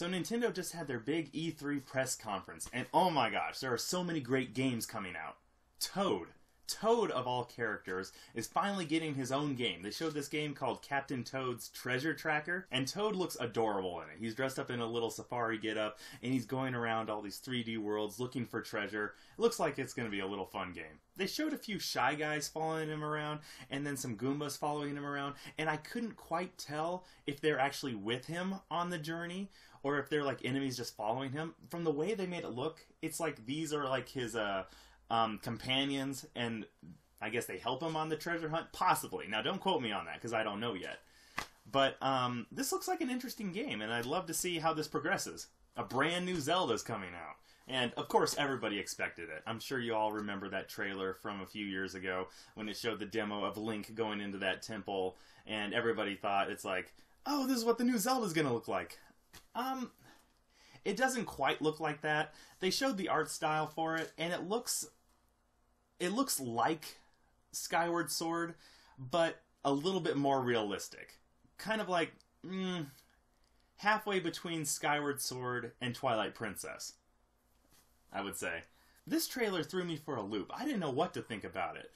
So Nintendo just had their big E3 press conference, and oh my gosh, there are so many great games coming out. Toad of all characters is finally getting his own game. They showed this game called Captain Toad's Treasure Tracker, and Toad looks adorable in it. He's dressed up in a little safari getup, and he's going around all these 3D worlds looking for treasure. It looks like it's going to be a little fun game. They showed a few Shy Guys following him around, and then some Goombas following him around, and I couldn't quite tell if they're actually with him on the journey, or if they're like enemies just following him. From the way they made it look, it's like these are like his companions, and I guess they help him on the treasure hunt, possibly. Now, don't quote me on that, because I don't know yet. But this looks like an interesting game, and I'd love to see how this progresses. A brand new Zelda's coming out. And, of course, everybody expected it. I'm sure you all remember that trailer from a few years ago when it showed the demo of Link going into that temple, and everybody thought, it's like, oh, this is what the new Zelda's gonna look like. It doesn't quite look like that. They showed the art style for it, and it looks like Skyward Sword, but a little bit more realistic. Kind of like halfway between Skyward Sword and Twilight Princess, I would say. This trailer threw me for a loop. I didn't know what to think about it.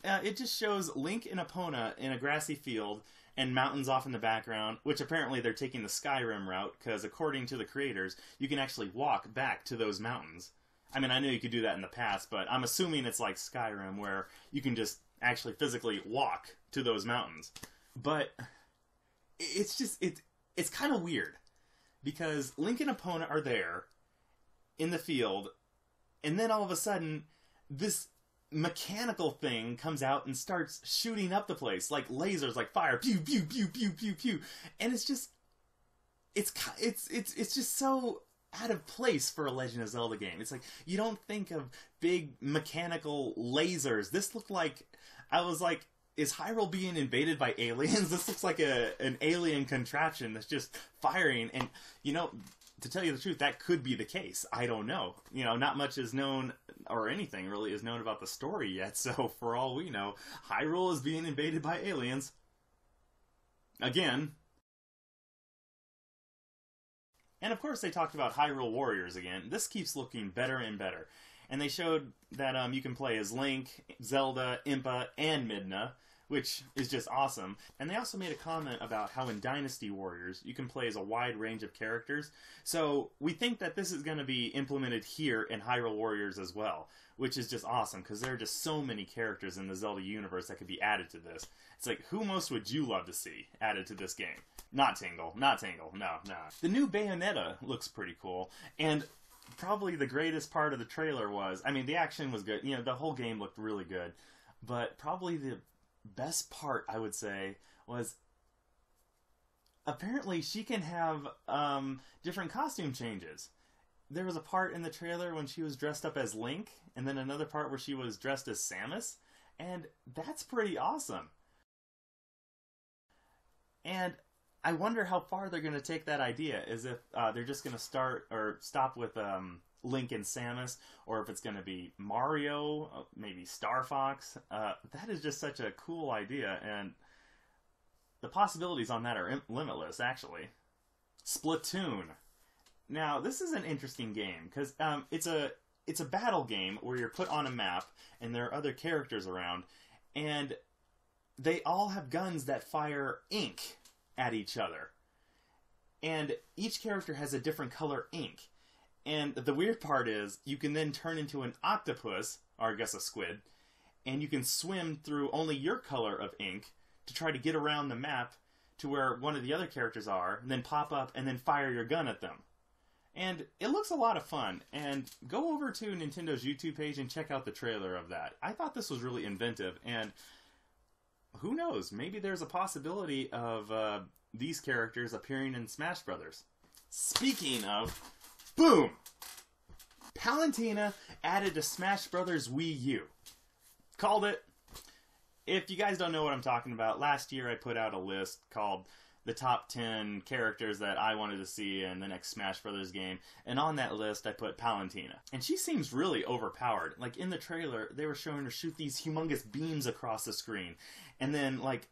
It just shows Link and Epona in a grassy field and mountains off in the background, which apparently they're taking the Skyrim route, because according to the creators, you can actually walk back to those mountains. I mean, I know you could do that in the past, but I'm assuming it's like Skyrim, where you can just actually physically walk to those mountains. But it's just, it's kind of weird, because Link and Epona are there in the field, and then all of a sudden, this mechanical thing comes out and starts shooting up the place, like lasers, like fire, pew, pew, pew, pew, pew, pew. And it's just, it's just so out of place for a Legend of Zelda game. It's like, you don't think of big mechanical lasers. This looked like, I was like, is Hyrule being invaded by aliens? This looks like an alien contraption that's just firing. And, you know, to tell you the truth, that could be the case. I don't know. You know, not much is known, or anything really is known about the story yet, so for all we know, Hyrule is being invaded by aliens. Again. And of course they talked about Hyrule Warriors again. This keeps looking better and better. And they showed that you can play as Link, Zelda, Impa, and Midna, which is just awesome. And they also made a comment about how in Dynasty Warriors, you can play as a wide range of characters. So we think that this is going to be implemented here in Hyrule Warriors as well, which is just awesome, because there are just so many characters in the Zelda universe that could be added to this. It's like, who most would you love to see added to this game? Not Tingle. Not Tingle. No. The new Bayonetta looks pretty cool, and probably the greatest part of the trailer was, I mean, the action was good. You know, the whole game looked really good, but probably the best part, I would say, was apparently she can have different costume changes. There was a part in the trailer when she was dressed up as Link, and then another part where she was dressed as Samus, and that's pretty awesome. And I wonder how far they're going to take that idea. Is if they're just going to start or stop with Link and Samus, or if it's going to be Mario, maybe Star Fox. That is just such a cool idea, and the possibilities on that are limitless, actually. Splatoon. Now, this is an interesting game, because it's a battle game where you're put on a map, and there are other characters around, and they all have guns that fire ink at each other. And each character has a different color ink. And the weird part is, you can then turn into an octopus, or I guess a squid, and you can swim through only your color of ink to try to get around the map to where one of the other characters are, and then pop up and then fire your gun at them. And it looks a lot of fun, and go over to Nintendo's YouTube page and check out the trailer of that. I thought this was really inventive, and who knows, maybe there's a possibility of these characters appearing in Smash Brothers. Speaking of, boom! Palutena added to Smash Brothers Wii U. Called it. If you guys don't know what I'm talking about, last year I put out a list called the top 10 characters that I wanted to see in the next Smash Brothers game, and on that list I put Palutena. And she seems really overpowered. Like, in the trailer, they were showing her shoot these humongous beams across the screen, and then, like,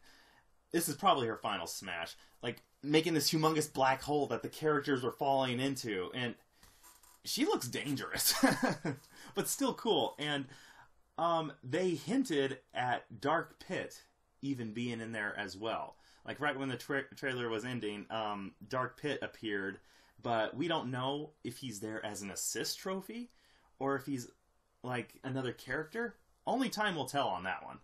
this is probably her final smash. Like, making this humongous black hole that the characters were falling into. And she looks dangerous. But still cool. And they hinted at Dark Pit even being in there as well. Like, right when the trailer was ending, Dark Pit appeared. But we don't know if he's there as an assist trophy or if he's, like, another character. Only time will tell on that one.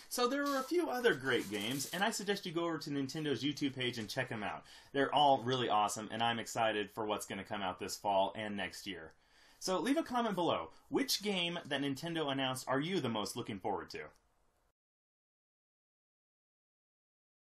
So there are a few other great games, and I suggest you go over to Nintendo's YouTube page and check them out. They're all really awesome, and I'm excited for what's going to come out this fall and next year. So leave a comment below. Which game that Nintendo announced are you the most looking forward to?